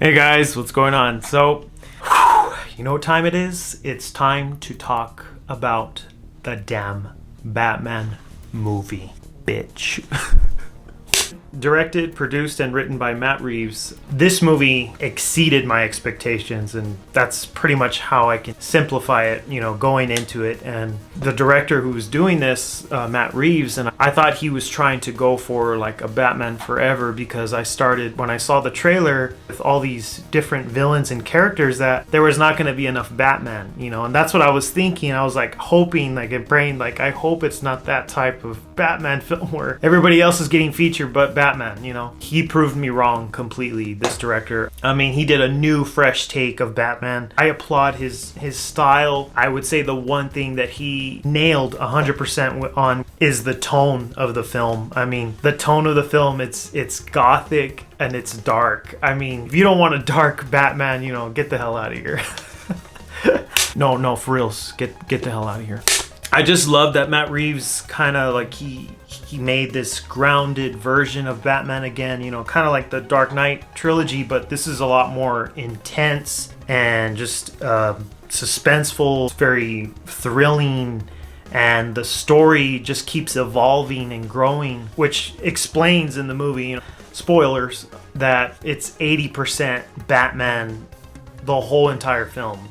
Hey guys, what's going on? So, you know what time it is? It's time to talk about the damn Batman movie, bitch. Directed, produced, and written by Matt Reeves, this movie exceeded my expectations, and that's pretty much how I can simplify it, going into it. And the director who was doing this, Matt Reeves, and I thought he was trying to go for like a Batman Forever, because when I saw the trailer with all these different villains and characters, that there was not going to be enough Batman, and that's what I was thinking. I was like hoping, like a brain, like I hope it's not that type of Batman film where everybody else is getting featured but Batman. He proved me wrong completely, this director. I mean, he did a new, fresh take of Batman. I applaud his style. I would say the one thing that he nailed 100% on is the tone of the film. I mean, the tone of the film, it's gothic and it's dark. I mean, if you don't want a dark Batman, get the hell out of here. No, for reals, get the hell out of here. I just love that Matt Reeves kind of like he made this grounded version of Batman again, kind of like the Dark Knight trilogy, but this is a lot more intense and just suspenseful, very thrilling, and the story just keeps evolving and growing, which explains in the movie, spoilers, that it's 80% Batman the whole entire film.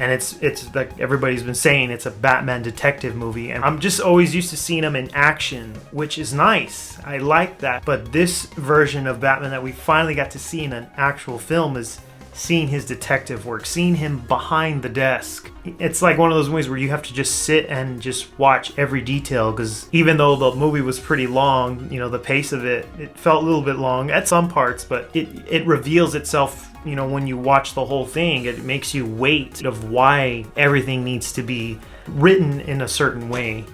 And it's like everybody's been saying, it's a Batman detective movie. And I'm just always used to seeing him in action, which is nice. I like that. But this version of Batman that we finally got to see in an actual film is seeing his detective work, seeing him behind the desk. It's like one of those movies where you have to just sit and just watch every detail, because even though the movie was pretty long, the pace of it felt a little bit long at some parts, but it reveals itself when you watch the whole thing. It makes you wait of why everything needs to be written in a certain way.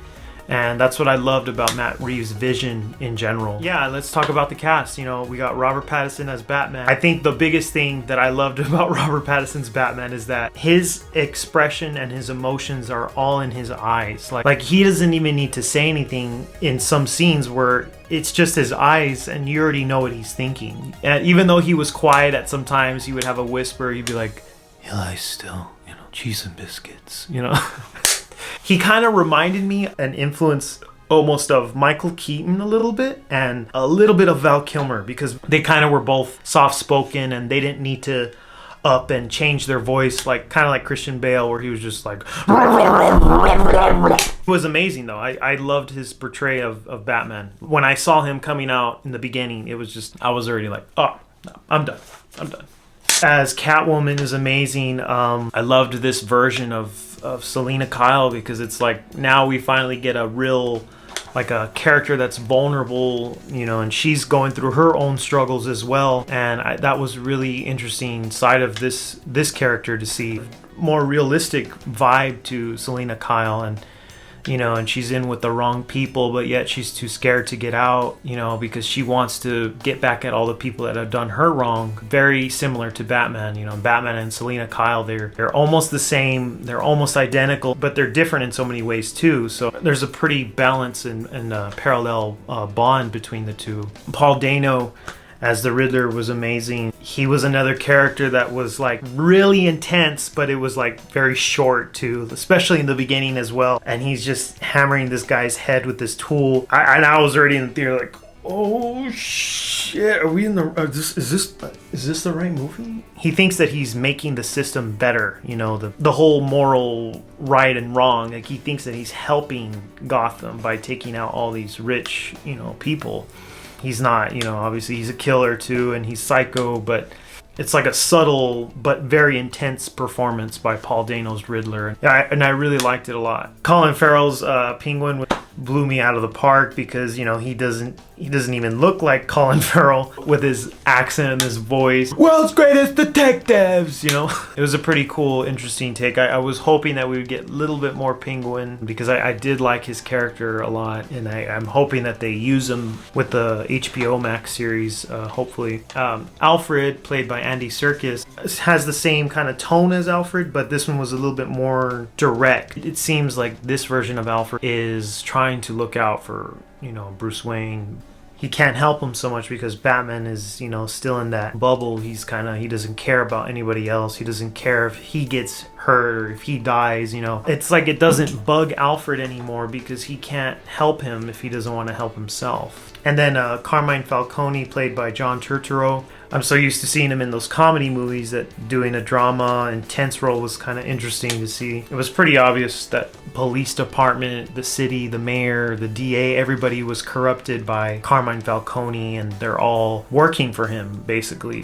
And that's what I loved about Matt Reeves' vision in general. Yeah, let's talk about the cast. We got Robert Pattinson as Batman. I think the biggest thing that I loved about Robert Pattinson's Batman is that his expression and his emotions are all in his eyes. Like he doesn't even need to say anything in some scenes where it's just his eyes and you already know what he's thinking. And even though he was quiet at some times, he would have a whisper. He'd be like, "He lies still, cheese and biscuits, He kind of reminded me an influence almost of Michael Keaton a little bit, and a little bit of Val Kilmer, because they kind of were both soft-spoken and they didn't need to up and change their voice, kind of like Christian Bale, where he was just like... It was amazing, though. I loved his portrayal of Batman. When I saw him coming out in the beginning, it was just... I was already like, oh, no, I'm done. As Catwoman is amazing. I loved this version of Selina Kyle, because it's like now we finally get a real, like a character that's vulnerable, and she's going through her own struggles as well. And that was really interesting side of this character to see. More realistic vibe to Selina Kyle, and she's in with the wrong people, but yet she's too scared to get out, because she wants to get back at all the people that have done her wrong. Very similar to Batman. Batman and Selina Kyle, they're almost the same, they're almost identical, but they're different in so many ways too. So there's a pretty balance and parallel bond between the two. Paul Dano as the Riddler was amazing. He was another character that was like really intense, but it was like very short too, especially in the beginning as well. And he's just hammering this guy's head with this tool. I was already in the theater like, oh shit, are we in the... Is this the right movie? He thinks that he's making the system better, the whole moral right and wrong. Like he thinks that he's helping Gotham by taking out all these rich, people. He's not, obviously he's a killer too, and he's psycho, but it's like a subtle but very intense performance by Paul Dano's Riddler. And I really liked it a lot. Colin Farrell's Penguin blew me out of the park, because he doesn't even look like Colin Farrell with his accent and his voice. World's greatest detectives, It was a pretty cool, interesting take. I was hoping that we would get a little bit more Penguin, because I did like his character a lot, and I'm hoping that they use him with the HBO Max series, hopefully. Alfred, played by Andy Serkis, has the same kind of tone as Alfred, but this one was a little bit more direct. It seems like this version of Alfred is trying to look out for, Bruce Wayne, he can't help him so much because Batman is, still in that bubble. He doesn't care about anybody else. He doesn't care if he gets hurt or if he dies. It's like it doesn't bug Alfred anymore because he can't help him if he doesn't want to help himself. And then Carmine Falcone, played by John Turturro. I'm so used to seeing him in those comedy movies that doing a drama, intense role was kind of interesting to see. It was pretty obvious that police department, the city, the mayor, the DA, everybody was corrupted by Carmine Falcone, and they're all working for him, basically.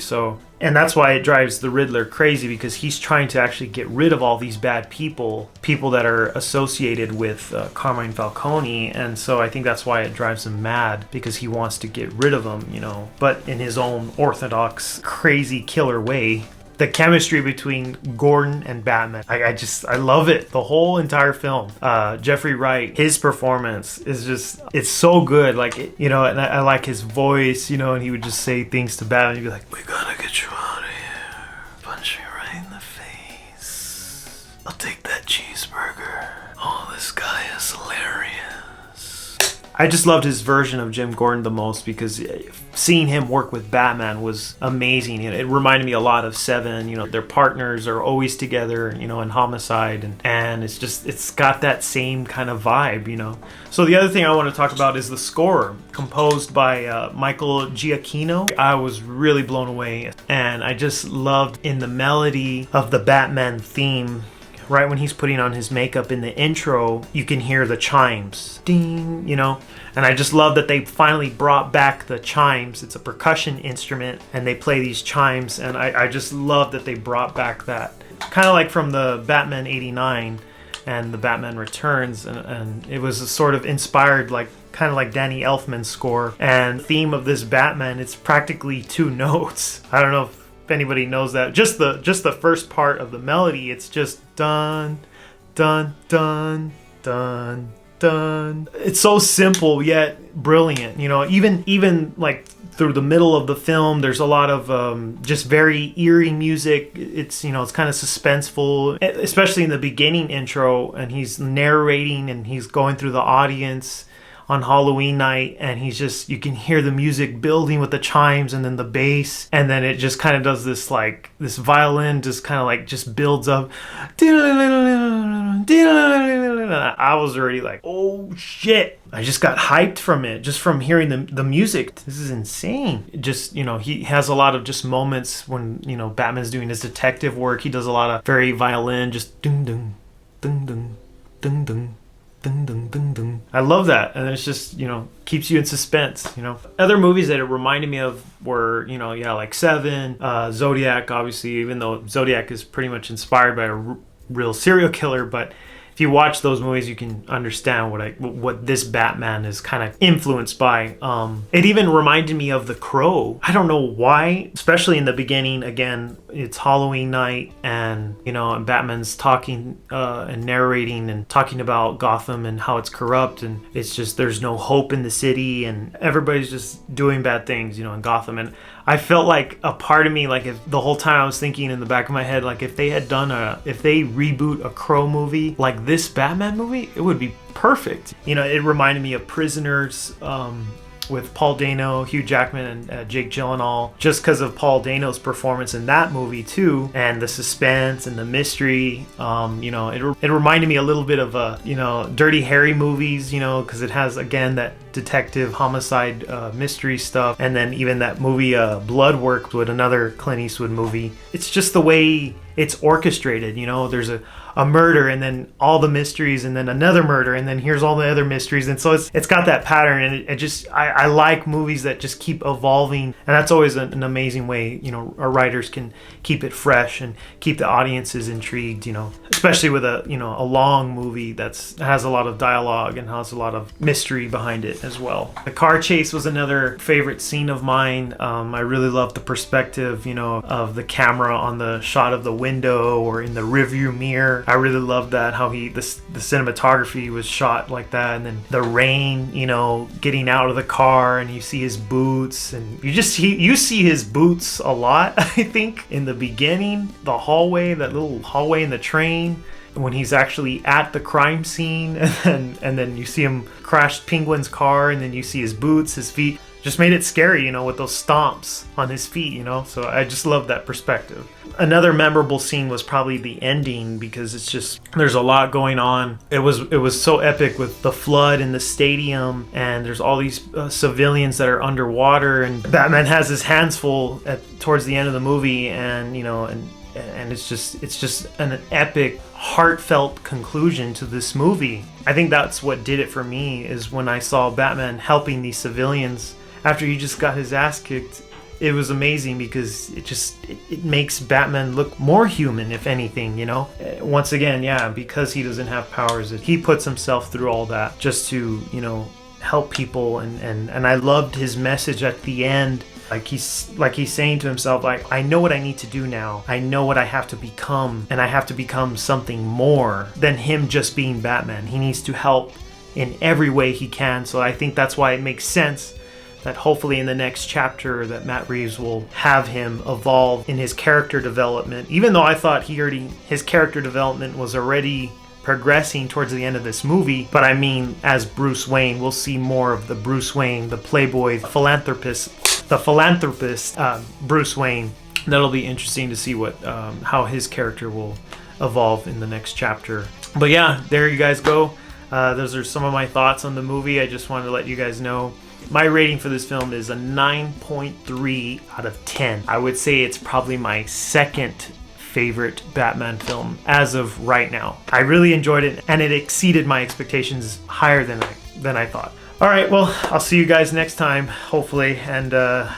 And that's why it drives the Riddler crazy, because he's trying to actually get rid of all these bad people that are associated with Carmine Falcone. And so I think that's why it drives him mad, because he wants to get rid of him, but in his own orthodox, crazy killer way. The chemistry between Gordon and Batman, I love it. The whole entire film. Jeffrey Wright, his performance is it's so good. And I like his voice, and he would just say things to Batman. He'd be like, "We gotta get you out of here. Punch me right in the face. I'll take that cheeseburger. Oh, this guy is hilarious." I just loved his version of Jim Gordon the most, because seeing him work with Batman was amazing. It reminded me a lot of Seven. Their partners are always together, in Homicide, and it's got that same kind of vibe. So the other thing I want to talk about is the score, composed by Michael Giacchino. I was really blown away, and I just loved in the melody of the Batman theme. Right when he's putting on his makeup in the intro, you can hear the chimes. Ding, And I just love that they finally brought back the chimes. It's a percussion instrument, and they play these chimes. And I just love that they brought back that. Kind of like from the Batman 89 and the Batman Returns. And it was sort of inspired, kind of like Danny Elfman's score. And the theme of this Batman, it's practically 2 notes. I don't know if anybody knows that. Just the first part of the melody, it's just dun dun dun dun dun. It's so simple yet brilliant. Even like through the middle of the film, there's a lot of just very eerie music. It's it's kind of suspenseful, especially in the beginning intro, and he's narrating and he's going through the audience on Halloween night, and you can hear the music building with the chimes and then the bass, and then it just kind of does this this violin just kind of just builds up. I was already like, oh shit. I just got hyped from it, just from hearing the music. This is insane. He has a lot of just moments when, Batman's doing his detective work. He does a lot of very violin, just ding ding ding ding ding ding. Dun, dun, dun, dun. I love that, and it's just keeps you in suspense. Other movies that it reminded me of were like Seven, Zodiac, obviously, even though Zodiac is pretty much inspired by a real serial killer, but if you watch those movies, you can understand what this Batman is kind of influenced by. It even reminded me of The Crow. I don't know why, especially in the beginning. Again, it's Halloween night, and and Batman's talking and narrating and talking about Gotham and how it's corrupt, and it's just there's no hope in the city, and everybody's just doing bad things, in Gotham. And I felt like a part of me, if the whole time I was thinking in the back of my head, if they reboot a Crow movie like this Batman movie, it would be perfect. It reminded me of Prisoners, with Paul Dano, Hugh Jackman, and Jake Gyllenhaal, just because of Paul Dano's performance in that movie too, and the suspense and the mystery. It reminded me a little bit of Dirty Harry movies, because it has again that detective homicide mystery stuff, and then even that movie Blood Work, with another Clint Eastwood movie. It's just the way it's orchestrated. There's a murder, and then all the mysteries, and then another murder, and then here's all the other mysteries, and so it's got that pattern, and I like movies that just keep evolving, and that's always an amazing way our writers can keep it fresh and keep the audiences intrigued, especially with a long movie that has a lot of dialogue and has a lot of mystery behind it as well. The car chase was another favorite scene of mine. I really loved the perspective of the camera on the shot of the window or in the rearview mirror. I really loved that, how the cinematography was shot like that, and then the rain, getting out of the car, and you see his boots, and you see his boots a lot. I think in the beginning, that little hallway in the train, when he's actually at the crime scene, and then you see him crash Penguin's car, and then you see his boots, his feet. Just made it scary, with those stomps on his feet, So I just love that perspective. Another memorable scene was probably the ending, because it's just, there's a lot going on. It was so epic with the flood in the stadium, and there's all these civilians that are underwater, and Batman has his hands full towards the end of the movie, and and it's just an epic, heartfelt conclusion to this movie. I think that's what did it for me, is when I saw Batman helping these civilians after he just got his ass kicked. It was amazing, because it makes Batman look more human, if anything, Once again, because he doesn't have powers, he puts himself through all that just to, help people, and I loved his message at the end. Like he's saying to himself, like, I know what I need to do now. I know what I have to become, and I have to become something more than him just being Batman. He needs to help in every way he can. So I think that's why it makes sense that hopefully in the next chapter that Matt Reeves will have him evolve in his character development. Even though I thought his character development was already progressing towards the end of this movie, but I mean, as Bruce Wayne, we'll see more of the Bruce Wayne, the playboy, philanthropist Bruce Wayne. That'll be interesting to see how his character will evolve in the next chapter. But yeah, there you guys go. Those are some of my thoughts on the movie. I just wanted to let you guys know. My rating for this film is a 9.3 out of 10. I would say it's probably my second favorite Batman film as of right now. I really enjoyed it, and it exceeded my expectations higher than I thought. All right, well, I'll see you guys next time, hopefully, and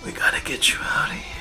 we gotta get you out of here.